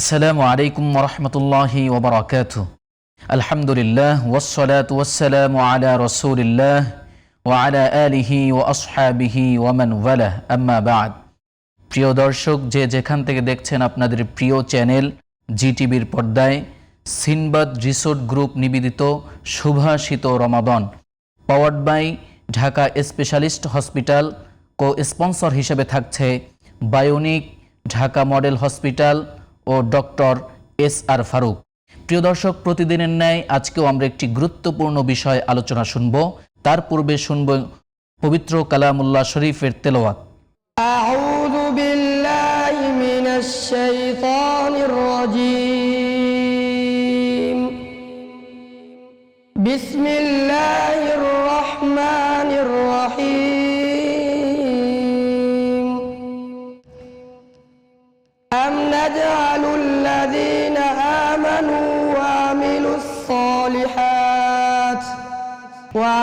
আসসালামু আলাইকুম ওরহমতুল্লাহি ওবরাকাতুহু। আলহামদুলিল্লাহ ওয়াসসালাতু ওয়াসসালামু আলা রাসূলিল্লাহ ওয়া আলা আলিহি ওয়া আসহাবিহি ওয়া মান ওয়ালাহ, আম্মা বা'দ। প্রিয় দর্শক, যে যেখান থেকে দেখছেন আপনাদের প্রিয় চ্যানেল জিটিভির পর্দায় সিনবাদ রিসোর্ট গ্রুপ নিবেদিত সুভাষিত Ramadan, powered by Dhaka specialist hospital, co sponsor হিসেবে থাকছে বায়োনিক, ঢাকা মডেল হসপিটাল ও ডক্টর এস.আর. ফারুক। প্রিয় দর্শক, প্রতিদিনের ন্যায় আজকেও আমরা একটি গুরুত্বপূর্ণ বিষয় আলোচনা শুনব। তার পূর্বে শুনব পবিত্র কালামুল্লাহ শরীফের তেলাওয়াত। আউযু বিল্লাহি মিনাশ শাইতানির রাজীম। বিসমিল্লাহির রহমানির রহিম। আম নাজআলুল লাযীনা আমানু ওয়া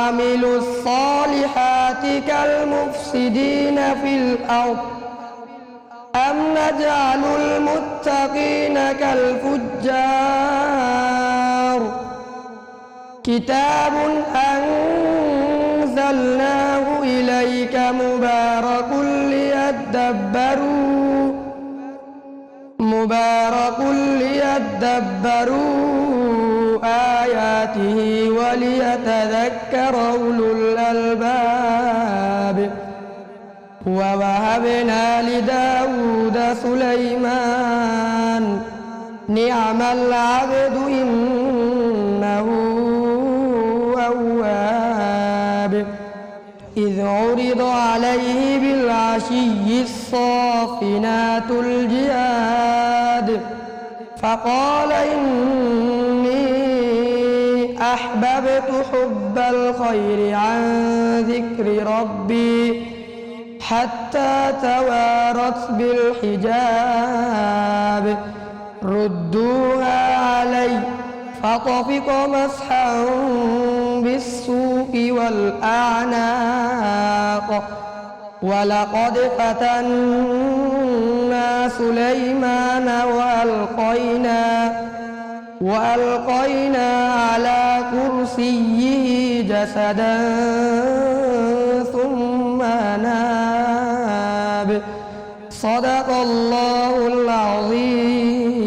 আমিলুস সালিহাতি কাল মুফসিদিনা ফিল আরদ আম নাজআলুল মুত্তাকিনা কাল ফুজ্জার। কিতাবুন আনজালনাহু ইলাইকা মুবারাকুন লিয়াদ্দাব্বারু আয়াতিহি ওয়া লিয়াতাযাক্কারা উলুল আলবাব। ওয়া ওয়াহাবনা লিদাউদা সুলাইমান নি'মাল আবদু ইন্নাহু আওয়াব। إذ عرض عليه بالعشي الصافنات الجياد فقال إني أحببت حب الخير عن ذكر ربي حتى توارت بالحجاب ردوها علي فطفق مسحا بالسوق والأعناق ولقد فتنا سليمان وألقينا على كرسيه جسدا ثم أناب صدق الله العظيم।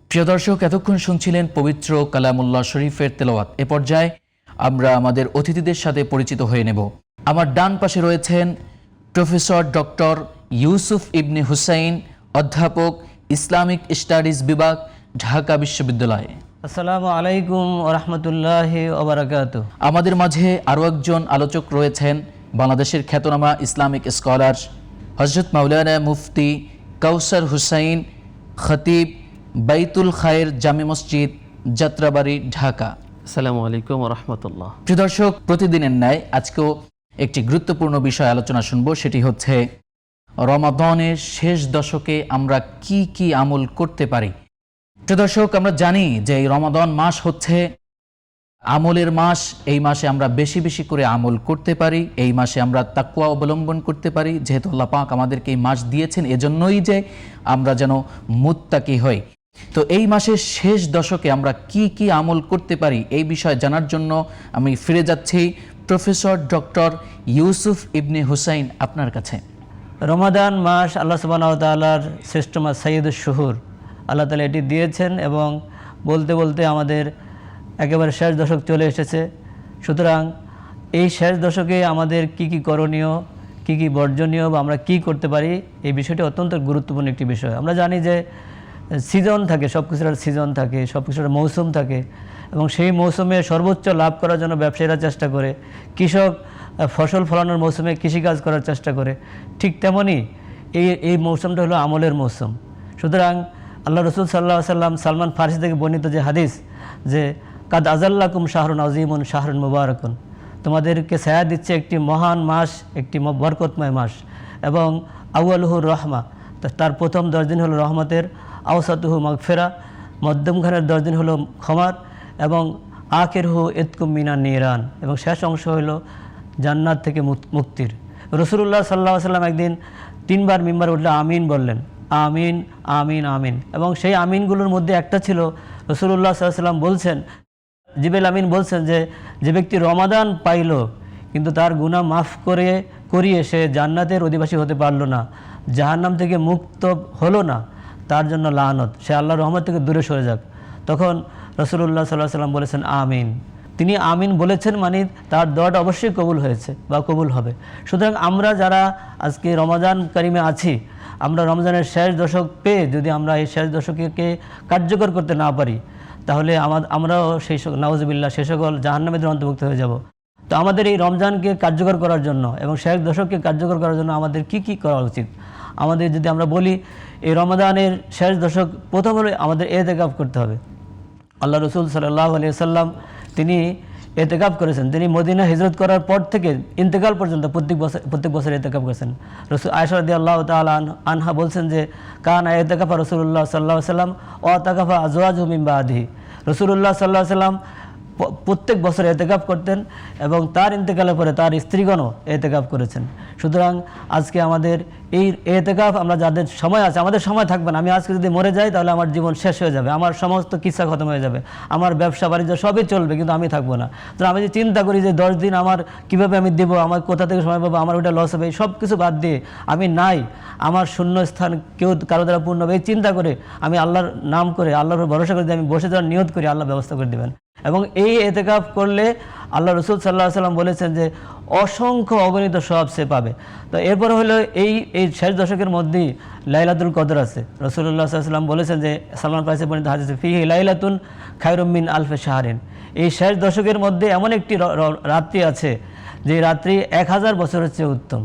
প্রিয় দর্শক, এতক্ষণ শুনছিলেন পবিত্র কালামুল্লাহ শরীফের তেলাওয়াত। এ পর্যায়ে আমরা আমাদের অতিথিদের সাথে পরিচিত হয়ে নেব। আমার ডান পাশে রয়েছেন প্রফেসর ডক্টর ইউসুফ ইবনে হুসাইন, অধ্যাপক, ইসলামিক স্টাডিজ বিভাগ, ঢাকা বিশ্ববিদ্যালয়। আসসালামু আলাইকুম ওয়া রাহমাতুল্লাহি ওয়া বারাকাতুহু। আমাদের মাঝে আরও একজন আলোচক রয়েছেন, বাংলাদেশের খ্যাতনামা ইসলামিক স্কলার হযরত মাওলানা মুফতি কাউসার হুসাইন, খতিব, বাইতুল খায়ের জামে মসজিদ, যাত্রাবাড়ি, ঢাকা। আসসালামু আলাইকুম ওয়া রাহমাতুল্লাহ। প্রিয় দর্শক, প্রতিদিনের ন্যায় আজকেও একটি গুরুত্বপূর্ণ বিষয় আলোচনা শুনব। সেটি হচ্ছে রমাদানের শেষ দশকে আমরা কি কি আমল করতে পারি। প্রিয় দর্শক, আমরা জানি যে এই রমাদান মাস হচ্ছে আমলের মাস। এই মাসে আমরা বেশি বেশি করে আমল করতে পারি। এই মাসে আমরা তাকওয়া অবলম্বন করতে পারি। যেহেতু আল্লাহ পাক আমাদেরকে এই মাস দিয়েছেন, এজন্যই যে আমরা যেন মুত্তাকি হই। তো এই মাসের শেষ দশকে আমরা কি কি আমল করতে পারি, এই বিষয়ে জানার জন্য আমি ফিরে যাচ্ছি প্রফেসর ডক্টর ইউসুফ ইবনে হুসাইন আপনার কাছে। রমাদান মাস আল্লাহ সুবহানাহু ওয়া তাআলার শ্রেষ্ঠ মাস, সাইয়্যিদুশ শুহুর। আল্লাহ তাআলা এটি দিয়েছেন এবং বলতে বলতে আমাদের একেবারে শেষ দশক চলে এসেছে। সুতরাং এই শেষ দশকে আমাদের কি কি করণীয়, কি কি বর্জনীয় বা আমরা কি করতে পারি, এই বিষয়টি অত্যন্ত গুরুত্বপূর্ণ একটি বিষয়। আমরা জানি যে সিজন থাকে, সব কিছুর সিজন থাকে, সব কিছুর মৌসুম থাকে এবং সেই মৌসুমে সর্বোচ্চ লাভ করার জন্য ব্যবসায়ীরা চেষ্টা করে, কৃষক ফসল ফলানোর মৌসুমে কৃষিকাজ করার চেষ্টা করে। ঠিক তেমনই এই মৌসুমটা হলো আমলের মৌসুম। সুতরাং আল্লাহ রসুল সাল্লাল্লাহু আলাইহি ওয়াসাল্লাম সালমান ফারসি থেকে বর্ণিত যে হাদিস, যে কাদ আজাল্লাকুম শাহরুন আজিমুন শাহরুন মুবারাকুন, তোমাদেরকে ছায়া দিচ্ছে একটি মহান মাস, একটি বরকতময় মাস, এবং আউয়ালুহুর রহমা, তার প্রথম 10 দিন হলো রহমতের, আওসাতুহু মাগফিরা, মধ্যমখানের 10 দিন হলো ক্ষমার, এবং আখিরহু ইতকুম মিনান নিরান, এবং শেষ অংশ হলো জান্নাত থেকে মুক্তির। রাসূলুল্লাহ সাল্লাল্লাহু আলাইহি ওয়াসাল্লাম একদিন 3 বার মিম্বারে উঠলে আমিন বললেন। আমিন আমিন আমিন। এবং সেই আমিনগুলোর মধ্যে একটা ছিল, রাসূলুল্লাহ সাল্লাল্লাহু আলাইহি ওয়াসাল্লাম বলছেন, জিবরিল আমিন বলছেন যে ব্যক্তি রমাদান পাইল কিন্তু তার গুনাহ মাফ করিয়ে সে জান্নাতের অধিবাসী হতে পারলো না, জাহান্নাম থেকে মুক্ত হলো না, তার জন্য লানত, সে আল্লাহর রহমত থেকে দূরে সরে যাক। তখন রাসূলুল্লাহ সাল্লাল্লাহু আলাইহি ওয়াসাল্লাম বলেছেন আমিন। তিনি আমিন বলেছেন মানে তার দোয়াটা অবশ্যই কবুল হয়েছে বা কবুল হবে। সুতরাং আমরা যারা আজকে রমাদান কারিমে আছি, আমরা রমজানের শেষ দশক পেয়ে যদি আমরা এই শেষ দশককে কার্যকর করতে না পারি, তাহলে আমরাও সেই নাউজুবিল্লাহ সে সকল জাহান্নামীদের অন্তর্ভুক্ত হয়ে যাব। তো আমাদের এই রমজানকে কার্যকর করার জন্য এবং শেষ দশককে কার্যকর করার জন্য আমাদের কি করা উচিত? আমাদের যদি আমরা বলি, এই রমাদানের শেষ দশক প্রথম হলে আমাদের এতেকাফ করতে হবে। আল্লাহ রসুল সাল্লাল্লাহু আলাইহি ওয়াসাল্লাম তিনি এতেকাফ করেছেন। তিনি মদিনা হিজরত করার পর থেকে ইন্তেকাল পর্যন্ত প্রত্যেক বছর এতেকাফ করেছেন। রসুল আয়েশা রাদিয়াল্লাহু তাআলা আনহা বলছেন যে কানা এতেকাফা রাসূলুল্লাহ সাল্লাল্লাহু আলাইহি ওয়াসাল্লাম ওয়া তাকাফা আজওয়াজুহু মিন বাদিহি। রাসূলুল্লাহ সাল্লাল্লাহু আলাইহি ওয়াসাল্লাম প্রত্যেক বছর এতেকাফ করতেন এবং তার ইন্তেকালের পরে তার স্ত্রীগণও এতেকাফ করেছেন। সুতরাং আজকে আমাদের এই এতেকাফ, আমরা যাদের সময় আছে, আমাদের সময় থাকবে না। আমি আজকে যদি মরে যাই তাহলে আমার জীবন শেষ হয়ে যাবে, আমার সমস্ত কিচ্ছা খতম হয়ে যাবে, আমার ব্যবসা বাণিজ্য সবই চলবে কিন্তু আমি থাকবো না। তো আমি যে চিন্তা করি যে 10 দিন আমার কীভাবে আমি দেবো, আমার কোথা থেকে সময় পাবো, আমার ওটা লস হবে, এই সব কিছু বাদ দিয়ে আমি নাই, আমার শূন্য স্থান কারো দ্বারা পূর্ণ হবে, এই চিন্তা করে আমি আল্লাহর নাম করে, আল্লাহর ভরসা করে আমি বসে যাওয়ার নিয়ত করি, আল্লাহ ব্যবস্থা করে দেবেন। এবং এই এতেকাফ করলে আল্লাহ রসুল সাল্লাল্লাহু আলাইহি ওয়াসাল্লাম বলেছেন যে অসংখ্য অগণিত সওয়াব সে পাবে। তো এরপর হলো এই শেষ দশকের মধ্যেই লাইলাতুল কদর আছে। রাসূলুল্লাহ সাল্লাল্লাহু আলাইহি ওয়াসাল্লাম বলেছেন যে সালমান ফারসি বর্ণিত হাদিসে ফিহি লাইলাতুন খায়রুম মিন আলফি শাহরিন। এই শেষ দশকের মধ্যে এমন একটি রাত্রি আছে যে রাত্রি 1000 বছরের চেয়ে উত্তম।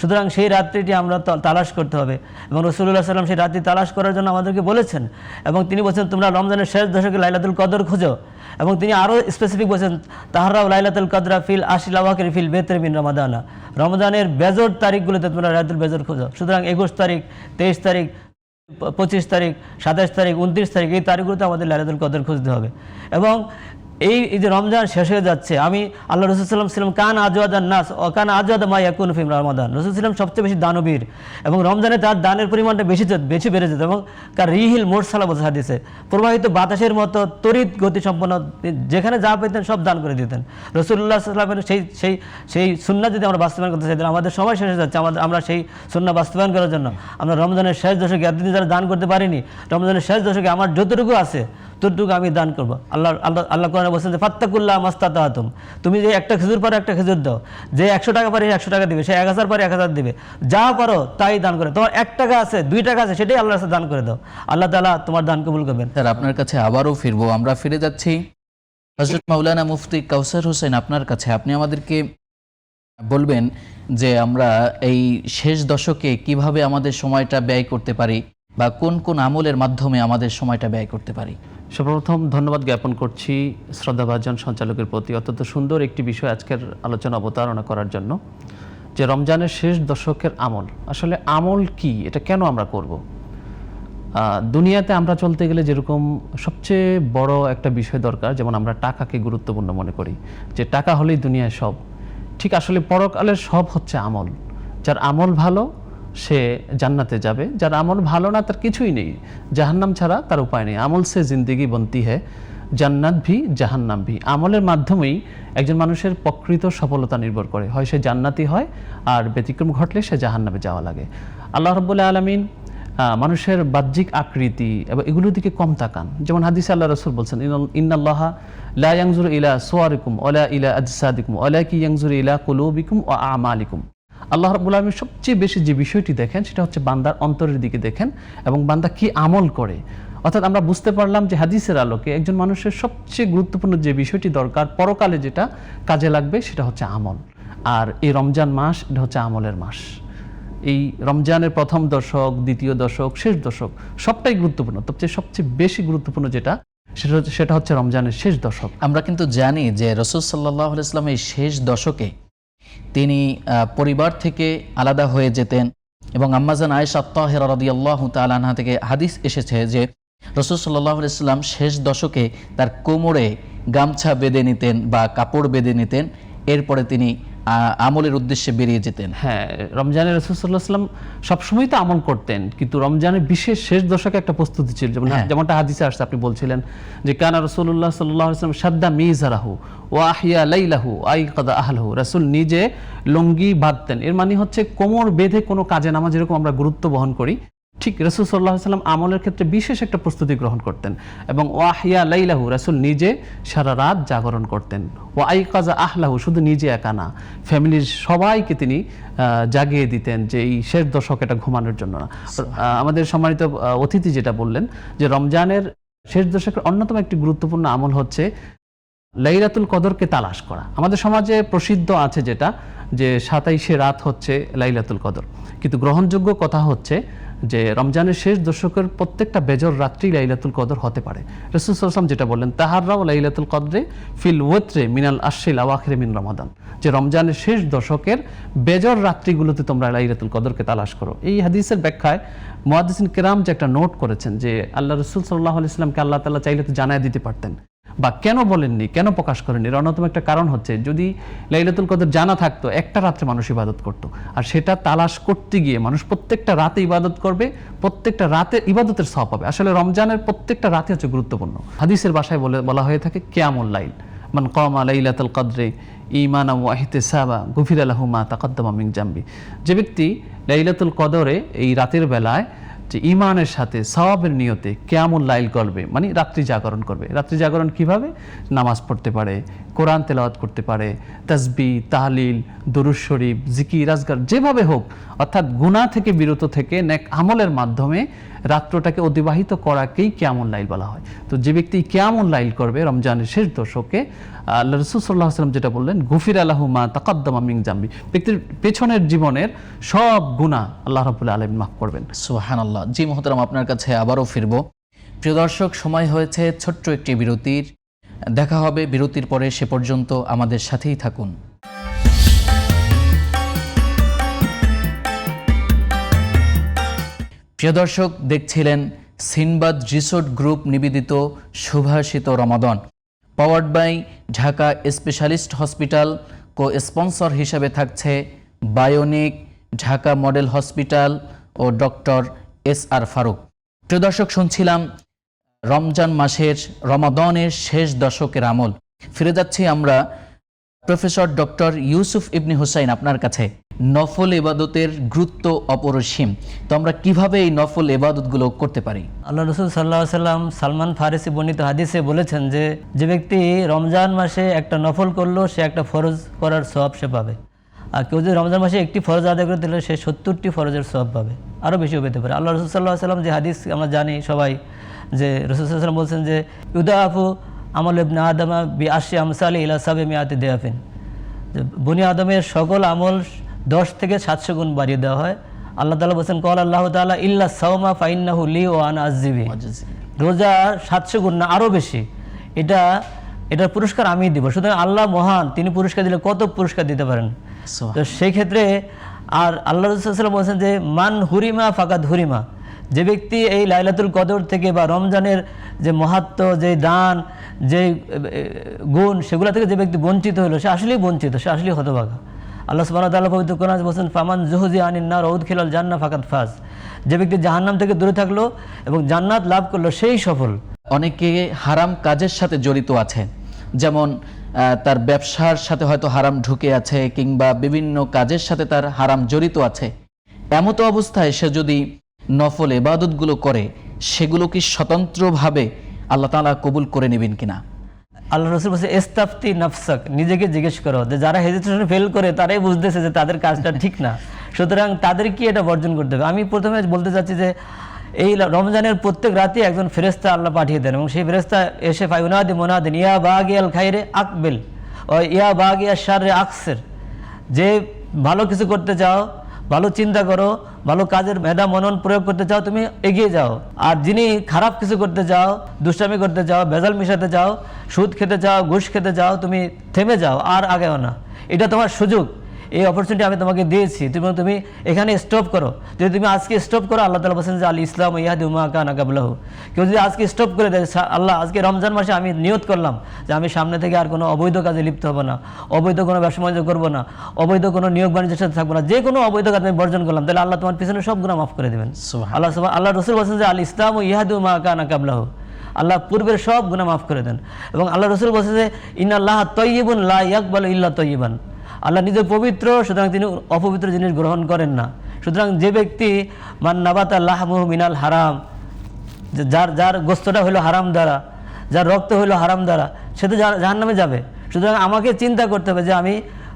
সুতরাং সেই রাত্রিটি আমরা তালাশ করতে হবে এবং রাসূলুল্লাহ সাল্লাল্লাহু আলাইহি ওয়াসাল্লাম সেই রাত্রি তালাশ করার জন্য আমাদেরকে বলেছেন। এবং তিনি বলছেন তোমরা রমজানের শেষ দশকে লাইলাতুল কদর খোঁজো। এবং তিনি আরও স্পেসিফিক বলছেন তাহরাও লাইলাতুল কদরা ফিল আশিল আওয়াখির ফিল বেতর মিন রমাদানা। রমজানের বেজর তারিখগুলোতে তোমরা লাইলাতুল বেজর খোঁজো। সুতরাং 21 তারিখ, 23 তারিখ, 25 তারিখ, 27 তারিখ, 29 তারিখ, এই তারিখগুলোতে আমাদের লাইলাতুল কদর খুঁজতে হবে। এবং এই যে রমজান শেষ হয়ে যাচ্ছে, আমি আল্লাহ রসুল সাল্লাল্লাহু আলাইহি ওয়াসাল্লাম কান আজওয়াদান নাস ও কান আজওয়াদা মা ইয়াকুনু ফি রমাদান। রসুল সাল্লাম সবচেয়ে বেশি দানবীর এবং রমজানে তার দানের পরিমাণটা বেশি বেড়ে যেত এবং কার রিহিল মুরসালা বলছে হাদিসে, প্রবাহিত বাতাসের মতো তড়িৎ গতি সম্পন্ন, যেখানে যা পেতেন সব দান করে দিতেন। রাসূলুল্লাহ সাল্লাল্লাহু আলাইহি ওয়াসাল্লামের সেই সুন্নাহ যদি আমরা বাস্তবায়ন করতে চাই, আমাদের সময় শেষ হয়ে যাচ্ছে। আমরা সেই সুন্নাহ বাস্তবায়ন করার জন্য আমরা রমজানের শেষ দশকে এতদিন যারা দান করতে পারিনি, রমজানের শেষ দশকে আমার যতটুকু আছে ততটুকু আমি দান করবো। আল্লাহ কোরআনে বলছেন যে ফাত্তাকুল্লাহ মাস্তাতাতুম। তুমি যে একটা খেজুর পারো একটা খেজুর দাও, যে 100 টাকা পারে 100 টাকা দিবে, সে 1000 পারে 1000 দিবে, যা পারো তাই দান করে। তোমার 1 টাকা আছে 2 টাকা আছে সেটাই আল্লাহর কাছে দান করে দাও, আল্লাহ তাআলা তোমার দান কবুল করবেন। স্যার আপনার কাছে আবারও ফিরবো, আমরা ফিরে যাচ্ছি হযরত মাওলানা মুফতি কাউসার হোসেন আপনার কাছে। আপনি আমাদেরকে বলবেন যে আমরা এই শেষ দশকে কিভাবে আমাদের সময়টা ব্যয় করতে পারি বা কোন কোন আমলের মাধ্যমে আমাদের সময়টা ব্যয় করতে পারি। সর্বপ্রথম ধন্যবাদ জ্ঞাপন করছি শ্রদ্ধাভাজন সঞ্চালকের প্রতি অত্যন্ত সুন্দর একটি বিষয় আজকের আলোচনা অবতারণা করার জন্য, যে রমজানের শেষ দশকের আমল। আসলে আমল কি, এটা কেন আমরা করব? দুনিয়াতে আমরা চলতে গেলে যেরকম সবচেয়ে বড় একটা বিষয় দরকার, যেমন আমরা টাকাকে গুরুত্বপূর্ণ মনে করি, যে টাকা হলেই দুনিয়ায় সব, ঠিক আসলে পরকালের সব হচ্ছে আমল। যার আমল ভালো সে জান্নাতে যাবে, যার আমল ভালো না তার কিছুই নেই, জাহান্নাম ছাড়া তার উপায় নেই। আমল সে জিন্দেগি বনতি হ্যায়, জান্নাত ভি জাহান্নাম ভি। আমলের মাধ্যমেই একজন মানুষের প্রকৃত সফলতা নির্ভর করে, হয় সে জান্নাতি হয় আর ব্যতিক্রম ঘটলে সে জাহান্নামে যাওয়া লাগে। আল্লাহ রাব্বুল আলামিন মানুষের বাহ্যিক আকৃতি এবং এগুলোর দিকে কম তাকান। যেমন হাদিসে আল্লাহ রাসূল বলছেন ইন্নাল্লাহা লা ইয়ানজুরু ইলা সুওয়ারিকুম ওয়ালা ইলা আজসাদিকুম ওয়ালাকিন ইয়ানজুরু ইলা কুলুবিকুম ওয়া আমালিকুম। আল্লাহ রাব্বুল আলামিন সবচেয়ে বেশি যে বিষয়টি দেখেন সেটা হচ্ছে বান্দার অন্তরের দিকে দেখেন এবং বান্দা কি আমল করে। অর্থাৎ আমরা বুঝতে পারলাম যে হাদিসের আলোকে একজন মানুষের সবচেয়ে গুরুত্বপূর্ণ যে বিষয়টি দরকার, পরকালে যেটা কাজে লাগবে, সেটা হচ্ছে আমল। আর এই রমজান মাস এটা হচ্ছে আমলের মাস। এই রমজানের প্রথম দশক, দ্বিতীয় দশক, শেষ দশক সবটাই গুরুত্বপূর্ণ। সবচেয়ে বেশি গুরুত্বপূর্ণ যেটা সেটা হচ্ছে রমজানের শেষ দশক। আমরা কিন্তু জানি যে রাসূল সাল্লাল্লাহু আলাইহি ওয়াসাল্লাম এই শেষ দশকে তিনি পরিবার থেকে আলাদা হয়ে যেতেন এবং আম্মাজান আয়েশা তাহেরা রাদিয়াল্লাহু তাআলা আনহা থেকে হাদিস এসেছে যে রাসূল সাল্লাল্লাহু আলাইহি ওয়াসাল্লাম শেষ দশকে তার কোমরে গামছা বেঁধে নিতেন বা কাপড় বেঁধে নিতেন, এরপরে তিনি আমলের উদ্দেশ্যে বেরিয়ে যেতেন। হ্যাঁ, রমজানে রাসূল সাল্লাল্লাহু আলাইহি ওয়াসাল্লাম সবসময় তো আমল করতেন, কিন্তু রমজানের বিশেষ শেষ দশকে একটা প্রস্তুতি ছিল। যেমনটা হাদিসে আসছে, আপনি বলছিলেন যে কানা রাসূলুল্লাহ সাল্লাল্লাহু আলাইহি ওয়াসাল্লাম শাদ্দা মিজারাহু ওয়া আহইয়া লাইলাহু আইকাদা আহলাহু। রাসূল নিজে লুঙ্গি বাঁধতেন। এর মানে হচ্ছে কোমর বেঁধে কোনো কাজে নামা যেরকম আমরা গুরুত্ব বহন করি, ঠিক রাসূল সাল্লাল্লাহু আলাইহি ওয়াসাল্লাম আমলের ক্ষেত্রে বিশেষ একটা প্রস্তুতি গ্রহণ করতেন। এবং ওয়াহিয়া লাইলাহু, রাসূল নিজে সারা রাত জাগরণ করতেন। ওয়া আইকাজা আহলাহু, শুধু নিজে একা না, ফ্যামিলির সবাইকে তিনি জাগিয়ে দিতেন যে এই শেষ দশক এটা ঘুমানোর জন্য না। আমাদের সম্মানিত অতিথি যেটা বললেন যে রমজানের শেষ দশকের অন্যতম একটি গুরুত্বপূর্ণ আমল হচ্ছে লাইলাতুল কদরকে তালাশ করা। আমাদের সমাজে প্রসিদ্ধ আছে যেটা যে 27শে রাত হচ্ছে লাইলাতুল কদর, কিন্তু গ্রহণযোগ্য কথা হচ্ছে যে রমজানের শেষ দশকের প্রত্যেকটা বেজর রাত্রি লাইলাতুল কদর হতে পারে। রাসূল সাল্লাল্লাহু আলাইহি ওয়াসাল্লাম যেটা বললেন, তাহাররাও লাইলাতুল কদরে ফিল ওয়াত্রে মিনাল আশরিল আওয়াখির মিন রমাদান, যে রমজানের শেষ দশকের বেজর রাত্রিগুলোতে তোমরা লাইলাতুল কদরকে তালাশ করো। এই হাদিসের ব্যাখ্যায় মুহাদ্দিসিন কিরাম যে একটা নোট করেছেন যে আল্লাহ রাসূল সাল্লাল্লাহু আলাইহি ওয়াসাল্লামকে আল্লাহ তাআলা চাইলে তো জানায় দিতে পারতেন, বা কেন বলেননি, কেন প্রকাশ করেননি? এর অন্যতম একটা কারণ হচ্ছে যদি লাইলাতুল কদর জানা থাকতো, একটা রাত্রে মানুষ ইবাদত করত, আর সেটা তালাশ করতে গিয়ে মানুষ প্রত্যেকটা রাতে ইবাদত করবে, প্রত্যেকটা রাতে ইবাদতের সওয়াব পাবে। আসলে রমজানের প্রত্যেকটা রাতে হচ্ছে গুরুত্বপূর্ণ। হাদিসের ভাষায় বলা হয়ে থাকে কিয়ামুল লাইল, মান কামা লাইলাতুল কদরে ঈমানান ওয়া ইহতিসাবা গুফিরা লাহু মা তাকাদ্দামা মিন জামবি। যে ব্যক্তি লাইলাতুল কদরে এই রাতের বেলায় যে ঈমানের সাথে সওয়াবের নিয়তে কিয়ামুল লাইল করবে, মানে রাত্রি জাগরণ করবে। রাত্রি জাগরণ কিভাবে? নামাজ পড়তে পারে, কোরআন তেলাওয়াত করতে পারে, তাসবিহ, তাহলিল, দুরূদ শরীফ, জিকির, আজকার, যেভাবে হোক, অর্থাৎ গুনাহ থেকে বিরত থেকে নেক আমলের মাধ্যমে রাত্রটাকে অতিবাহিত করাকেই কিয়ামুল লাইল বলা হয়। তো যে ব্যক্তি কিয়ামুল লাইল করবে রমজানের শেষ দশকে, আল্লাহ রাসূল সাল্লাল্লাহু আলাইহি ওয়াসাল্লাম যেটা বললেন, গুফিরা লাহু মা তাকাদ্দামা মিন জামবি, ব্যক্তির পেছনের জীবনের সব গুনাহ আল্লাহ রাব্বুল আলামিন মাফ করবেন। সুবহানাল্লাহ। জি মুহতারাম, আপনার কাছে আবারও ফিরব। প্রিয় দর্শক, সময় হয়েছে ছোট্ট একটি বিরতির। দেখা হবে বিরতির পরে, সে পর্যন্ত আমাদের সাথেই থাকুন। প্রিয় দর্শক, দেখছিলেন সিনবাদ রিসোর্ট গ্রুপ নিবেদিত সুভাষিত Ramadan, powered by Dhaka specialist hospital. Co sponsor হিসেবে থাকছে বায়োনিক, ঢাকা মডেল হসপিটাল ও ডক্টর SR ফারুক। প্রিয় দর্শক, শুনছিলাম রমজান মাসের রমাদানের শেষ দশকের আমল। ফিরে যাচ্ছি আমরা প্রফেসর ডক্টর ইউসুফ ইবনে হুসাইন আপনার কাছে। নফল ইবাদতের গুরুত্ব অপরিসীম, তো আমরা কিভাবে এই নফল ইবাদতগুলো করতে পারি? আল্লাহ রাসূল সাল্লাল্লাহু আলাইহি সাল্লাম সালমান ফারিসি বর্ণিত হাদিসে বলেছেন যে ব্যক্তি রমজান মাসে একটা নফল করলো, সে একটা ফরজ করার সওয়াব সে পাবে। আর কেউ যদি রমজান মাসে একটি ফরজ আদায় করে দিলে সে 70টি ফরজের সওয়াব পাবে, আরও বেশিও পেতে পারে। আল্লাহ রাসূল সাল্লাল্লাহু আলাইহি সাল্লাম যে হাদিস আমরা জানি সবাই, যে রাসূল সাল্লাল্লাহু আলাইহি সাল্লাম বলছেন যে ইউদাফু আমল ইবনে আদমা বি আশরি আমসালি ইলা সাবমিয়াতি দিয়াফিন, যে বনি আদমের সকল আমল 10 থেকে 700 গুণ বাড়িয়ে দেওয়া হয়। আল্লাহ তাআলা বলেছেন, ক্বাল আল্লাহু তাআলা ইল্লা সাওমা ফাইন্নাহু লি ওয়া আনা আযযিবি, রোজা 700 গুণ না আরও বেশি, এটার পুরস্কার আমি দিব। সুতরাং আল্লাহ মহান, তিনি পুরস্কার দিলে কত পুরস্কার দিতে পারেন। তো সেই ক্ষেত্রে আর আল্লাহ রাসূল সাল্লাল্লাহু আলাইহি ওয়াসাল্লাম বলেছেন যে মান হুরিমা ফাকাদ হুরিমা, যে ব্যক্তি এই লাইলাতুল কদর থেকে বা রমজানের যে মাহাত্ম্য, যে দান, যে গুণ, সেগুলো থেকে যে ব্যক্তি বঞ্চিত হলো সে আসলেই বঞ্চিত, সে আসলেই হতভাগা। আল্লাহ সুবহানাহু ওয়া তাআলা পবিত্র কোরআনে বলেছেন, ফামান যুহজি আনিন নার ওয়া উদখিলাল জান্নাহ ফাকাদ ফাজ, যে ব্যক্তি জাহান্নাম থেকে দূরে থাকলো এবং জান্নাত লাভ করলো সেই সফল। অনেকে হারাম কাজের সাথে জড়িত আছে, যেমন তার ব্যবসার সাথে হয়তো হারাম ঢুকে আছে, কিংবা বিভিন্ন কাজের সাথে তার হারাম জড়িত আছে। এমতো অবস্থায় সে যদি নফল ইবাদতগুলো করে, সেগুলো কি স্বতন্ত্রভাবে আল্লাহ তাআলা কবুল করে নেবেন কিনা? আল্লাহ রাসূল বলছে, ইস্তাফতি নাফসাক, নিজেকে জিজ্ঞেস করো। যে যারা হেজিটেশন ফেল করে তারাই বুঝতেছে যে তাদের কাজটা ঠিক না, সুতরাং তাদের কি এটা বর্জন করতে হবে। আমি প্রথমে বলতে চাচ্ছি যে এই রমজানের প্রত্যেক রাতে একজন ফেরেশতা আল্লাহ পাঠিয়ে দেন, এবং সেই ফেরেশতা এসে ফায়ুনাদি মুনাদিন ইয়া বাগিয়াল খাইরে আকবিল ও ইয়া বাগিয়া শাররে আকসির, যে ভালো কিছু করতে চাও, ভালো চিন্তা করো, ভালো কাজের মেধা মনন প্রয়োগ করতে চাও, তুমি এগিয়ে যাও। আর যিনি খারাপ কিছু করতে চাও, দুষ্টামি করতে চাও, ভেজাল মিশাতে চাও, সুদ খেতে চাও, ঘুষ খেতে চাও, তুমি থেমে যাও, আর আগেও না, এটা তোমার সুযোগ। এই অপরচুনিটি আমি তোমাকে দিয়েছি, তুমি এখানে স্টপ করো। যদি তুমি আজকে স্টপ করো, আল্লাহ তাআলা বলেছেন যে আল ইসলাম ইয়াহদি মা কানা কাবলাহু, কেউ যদি আজকে স্টপ করে দেয়, আল্লাহ আজকে রমজান মাসে আমি নিয়ত করলাম যে আমি সামনে থেকে আর কোনো অবৈধ কাজে লিপ্ত হবো না, অবৈধ কোনো ব্যবসা বাণিজ্য করবো না, অবৈধ কোনো নিয়োগ বাণিজ্যের সাথে থাকবো না, যে কোনো অবৈধ কাজ আমি বর্জন করলাম, তাহলে আল্লাহ তোমার পিছনে সব গুনাহ মাফ করে দেবেন। আল্লাহ রসুল বলছেন যে আল ইসলাম ইয়াহদি মা কানা কাবলাহু, আল্লাহ পূর্বের সব গুনাহ মাফ করে দেন। এবং আল্লাহ রসুল বলছে যে ইন্নাল্লাহ তাইয়্যিবুন লা ইয়াকবালু ইল্লা তাইয়্যিবান, আল্লাহ নিজে পবিত্র, সুতরাং তিনি অপবিত্র জিনিস গ্রহণ করেন না। সুতরাং যে ব্যক্তি মান নাবাতা লাহমুহু মিনাল হারাম, যার গোস্তটা হলো হারাম দ্বারা, যার রক্ত হলো হারাম দ্বারা, সে তো জাহান্নামে যাবে। সুতরাং আমাকে চিন্তা করতে হবে যে আমি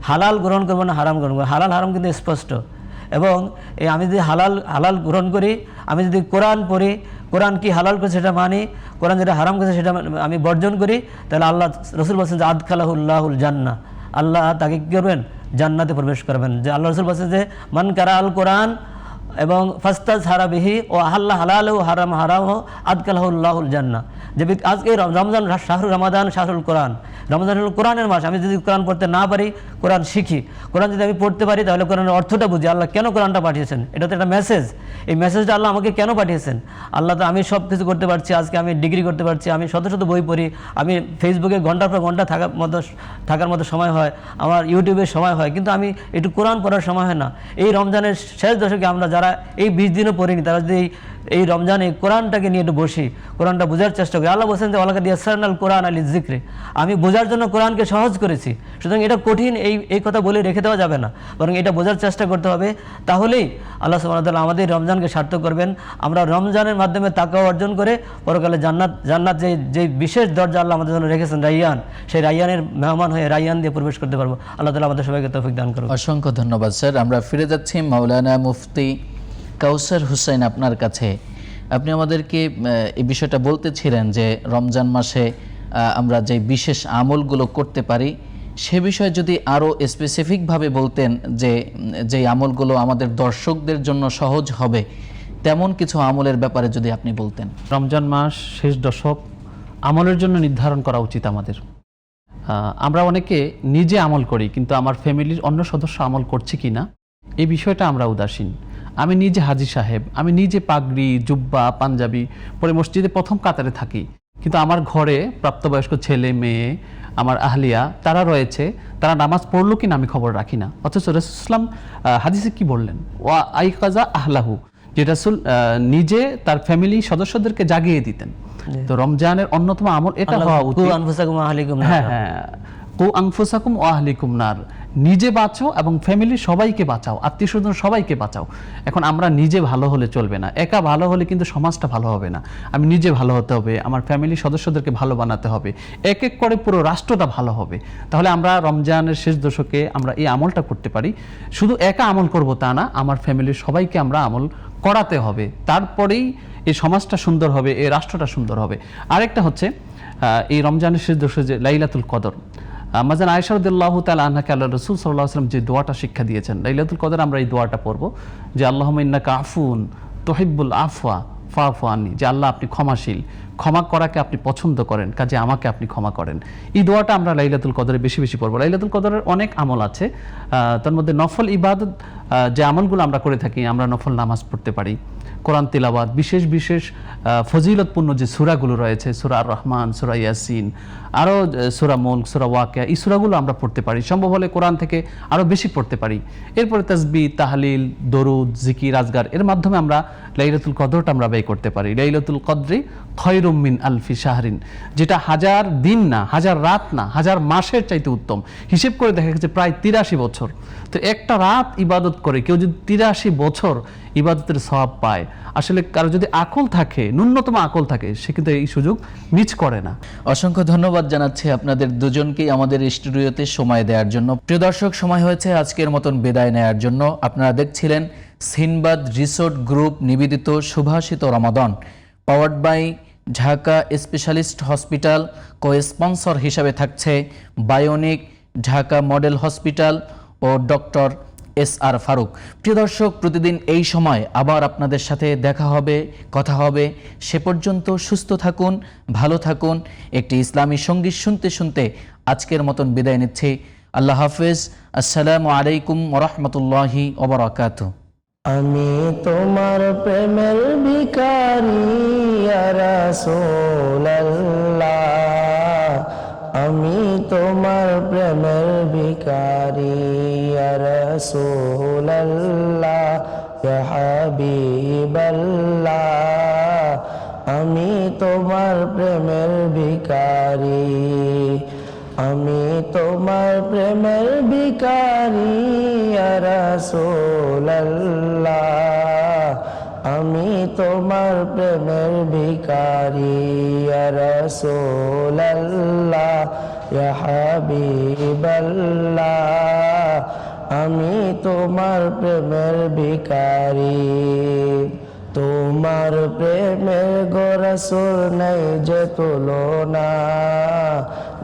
হালাল গ্রহণ করবো না হারাম গ্রহণ করবো। হালাল হারাম কিন্তু স্পষ্ট। এবং আমি যদি হালাল গ্রহণ করি, আমি যদি কোরআন পড়ি, কোরআন কি হালাল করছে সেটা মানি, কোরআন যেটা হারাম করছে সেটা আমি বর্জন করি, তাহলে আল্লাহ রসুল বলছেন যে আদখালাহুল্লাহুল জান্নাহ, আল্লাহ তাকে কী করবেন, জান্নাতে প্রবেশ করবেন। যে আল্লাহ রসুল বলছেন যে মান কারা আল কোরআন এবং ফাস্তাজ হারাবিহি ও আল্লাহ হালাল ও হারাম হারাম ও আদকালাহুল্লাহুল জান্নাহ, যে আজকে রমজান শাহরুল রমাদান শাহরুল কোরআন, রমজান হল কোরআনের মাস। আমি যদি কোরআন পড়তে না পারি, কোরআন শিখি, কোরআন যদি আমি পড়তে পারি, তাহলে কোরআনের অর্থটা বুঝি, আল্লাহ কেন কোরআনটা পাঠিয়েছেন, এটা তো একটা মেসেজ। এই মেসেজটা আল্লাহ আমাকে কেন পাঠিয়েছেন, আল্লাহ তো আমি সব কিছু করতে পারছি, আজকে আমি ডিগ্রি করতে পারছি, আমি শত শত বই পড়ি, আমি ফেসবুকে ঘন্টার পর ঘন্টা থাকার মতো সময় হয়, আমার ইউটিউবে সময় হয়, কিন্তু আমি একটু কোরআন পড়ার সময় হয় না। এই রমজানের শেষ দশকে আমরা যারা এই 20 দিনও পড়িনি, তারা যদি এই রমজানে কোরআনটাকে নিয়ে একটু বসি, কোরআনটা বোঝার চেষ্টা করি, আল্লাহ বলছেন যে ওয়ালাকাদ ইয়াসসারনাল কোরআন আলি যিকরি, আমি বোঝার জন্য কোরআনকে সহজ করেছি। সুতরাং এটা কঠিন এই কথা বলে রেখে দেওয়া যাবে না, বরং এটা বোঝার চেষ্টা করতে হবে। তাহলেই আল্লাহ সুবহানাহু ওয়া তাআলা আমাদের রমজানকে সার্থক করবেন। আমরা রমজানের মাধ্যমে তাকওয়া অর্জন করে পরকালে জান্নাত যে বিশেষ দরজা আল্লাহ আমাদের জন্য রেখেছেন, রাইয়ান, সেই রাইয়ানের মেহমান হয়ে রাইয়ান দিয়ে প্রবেশ করতে পারবো। আল্লাহ তাআলা আমাদের সবাইকে তৌফিক দান করুন। অসংখ্য ধন্যবাদ স্যার। আমরা ফিরে যাচ্ছি মাওলানা মুফতি কাউসার হোসেন আপনার কাছে। আপনি আমাদেরকে এই বিষয়টা বলতেছিলেন যে রমজান মাসে আমরা যে বিশেষ আমলগুলো করতে পারি, সে বিষয়ে যদি আরও স্পেসিফিকভাবে বলতেন যে যেই আমলগুলো আমাদের দর্শকদের জন্য সহজ হবে, তেমন কিছু আমলের ব্যাপারে যদি আপনি বলতেন। রমজান মাস শেষ দশক, আমলের জন্য নির্ধারণ করা উচিত আমাদের। আমরা অনেকে নিজে আমল করি, কিন্তু আমার ফ্যামিলির অন্য সদস্য আমল করছে কি না এই বিষয়টা আমরা উদাসীন। আমি নিজে হাজি সাহেব, আমি নিজে পাগড়ি, জুব্বা, পাঞ্জাবি পরে মসজিদে প্রথম কাতারে থাকি, কিন্তু আমার ঘরে প্রাপ্তবয়স্ক ছেলে মেয়ে, আমার আহলিয়া তারা রয়েছে, তারা নামাজ পড়লো কিনা আমি খবর রাখি না। অথচ রাসূল সাল্লাল্লাহু আলাইহি ওয়াসাল্লাম হাদিসে কি বললেন, ওয়া আইকাজা আহলাহু, যে রাসূল নিজে তার ফ্যামিলি সদস্যদেরকে জাগিয়ে দিতেন। তো রমজানের অন্যতম আমল এটা হওয়া উচিত। হ্যাঁ, কু আনফুসাকুম ওয়া আহলিকুম নার, নিজে বাঁচো এবং ফ্যামিলির সবাইকে বাঁচাও, আত্মীয় স্বজন সবাইকে বাঁচাও। এখন আমরা নিজে ভালো হলে চলবে না, একা ভালো হলে কিন্তু সমাজটা ভালো হবে না। আমি নিজে ভালো হতে হবে, আমার ফ্যামিলির সদস্যদেরকে ভালো বানাতে হবে, এক এক করে পুরো রাষ্ট্রটা ভালো হবে। তাহলে আমরা রমজানের শেষ দশকে আমরা এই আমলটা করতে পারি। শুধু একা আমল করব তা না, আমার ফ্যামিলির সবাইকে আমরা আমল করাতে হবে, তারপরেই এই সমাজটা সুন্দর হবে, এই রাষ্ট্রটা সুন্দর হবে। আরেকটা হচ্ছে এই রমজানের শেষ দশকে যে লাইলাতুল কদর, মাজান আয়েশা রাদিয়াল্লাহু তাআলা আনহাকে আল্লাহ রাসূল সাল্লাল্লাহু আলাইহি ওয়াসাল্লাম যে দোয়াটা শিক্ষা দিয়েছেন লাইলাতুল কদর, আমরা এই দোয়াটা পড়ব যে আল্লাহুম্মা ইন্নাকা আফুন তুহিব্বুল আফওয়া ফাফু আননি, যে আল্লাহ আপনি ক্ষমাশীল, ক্ষমা করাকে আপনি পছন্দ করেন, কাজে আমাকে আপনি ক্ষমা করেন। এই দোয়াটা আমরা লাইলাতুল কদরে বেশি বেশি পড়ব। লাইলাতুল কদরের অনেক আমল আছে, তার মধ্যে নফল ইবাদত যে আমলগুলো আমরা করে থাকি, আমরা নফল নামাজ পড়তে পারি, কোরআন তিলাওয়াত, বিশেষ বিশেষ ফজিলতপূর্ণ যে সূরাগুলো রয়েছে, সূরা আর রহমান, সূরা ইয়াসিন, আরও সূরা মুলক, সূরা ওয়াকিয়া, এই সূরাগুলো আমরা পড়তে পারি। সম্ভব হলে কোরআন থেকে আরও বেশি পড়তে পারি। এরপরে তাসবিহ, তাহলিল, দরুদ, জিকির, আজগার, এর মাধ্যমে আমরা লাইলাতুল কদরটা আমরা ব্যয় করতে পারি। লাইলাতুল কদরি খয়রুম মিন আলফি শাহরিন, যেটা 1000 দিন না, 1000 রাত না, 1000 মাসের চাইতে উত্তম। হিসেব করে দেখা গেছে প্রায় 83 বছর। তো একটা রাত ইবাদত করে কেউ যদি 83 বছর ইবাদতের সওয়াব পায়, আসলে কারো যদি আকল থাকে, ন্যূনতম আকল থাকে, সে কিন্তু এই সুযোগ মিস করে না। অসংখ্য ধন্যবাদ জানাচ্ছি আপনাদের দুজনকেই আমাদের স্টুডিওতে সময় দেওয়ার জন্য। প্রিয় দর্শক, সময় হয়েছে আজকের মতন বিদায় নেওয়ার জন্য। আপনারা দেখছিলেন সিনবাদ রিসোর্ট গ্রুপ নিবেদিত সুভাষিত Ramadan, powered by Dhaka specialist hospital. Co sponsor হিসাবে থাকছে বায়োনিক, ঢাকা মডেল হসপিটাল ও ডক্টর SR ফারুক। প্রিয় দর্শক, প্রতিদিন এই সময় আবার আপনাদের সাথে দেখা হবে, কথা হবে। সে পর্যন্ত সুস্থ থাকুন, ভালো থাকুন। একটি ইসলামী সঙ্গীত শুনতে শুনতে আজকের মতন বিদায় নিচ্ছি। আল্লাহ হাফেজ। আসসালামু আলাইকুম ওরহমতুল্লাহি ওবরাকাতুহ। আমি তোমার প্রেমের ভিখারি ইয়া রাসূলুল্লাহ, আমি তোমার প্রেমের ভিখারি ইয়া রাসূলুল্লাহ, ইয়া হাবিবাল্লাহ, আমি তোমার প্রেমের ভিখারি, আমি তোমার প্রেমের ভিখারি ইয়া রাসূলুল্লাহ, আমি তোমার প্রেমের ভিখারি ইয়া রাসূলুল্লাহ, ইয়া হাবিবাল্লাহ, আমি তোমার প্রেমের ভিখারি। তোমার প্রেমের গো রাসূল নাই যে তুলনা,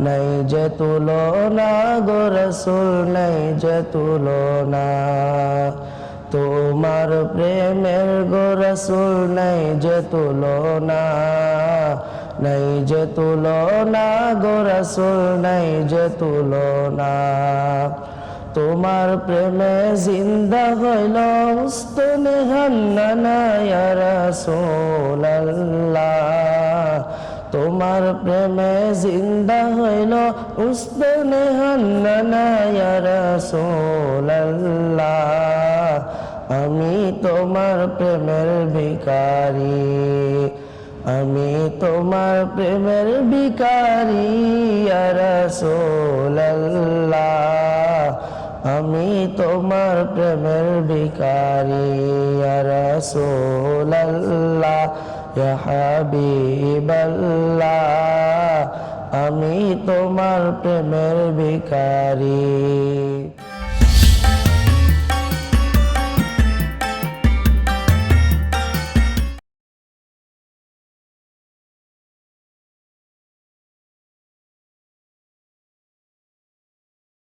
নাই যে তুলনা গো রাসূল, নাই যে তুলনা। তোমার প্রেমের গো রাসূল নাই যে তুলনা, নাই যে তুলনা গো রাসূল, নাই যে তুলনা। তোমার প্রেমে জিন্দা হইল উস্তনে হান্নানা ইয়া রাসূলুল্লাহ, তোমার প্রেমে জিন্দা হইল উস্তনে হান্নানা ইয়া রাসূলুল্লাহ, আমি তোমার প্রেমের ভিখারি, আমি তোমার প্রেমের ভিখারি ইয়া রাসূলুল্লাহ, আমি তোমার প্রেমের ভিখারি ইয়া রাসূলুল্লাহ, ইয়া হাবিবাল্লাহ, আমি তোমার প্রেমের ভিখারি।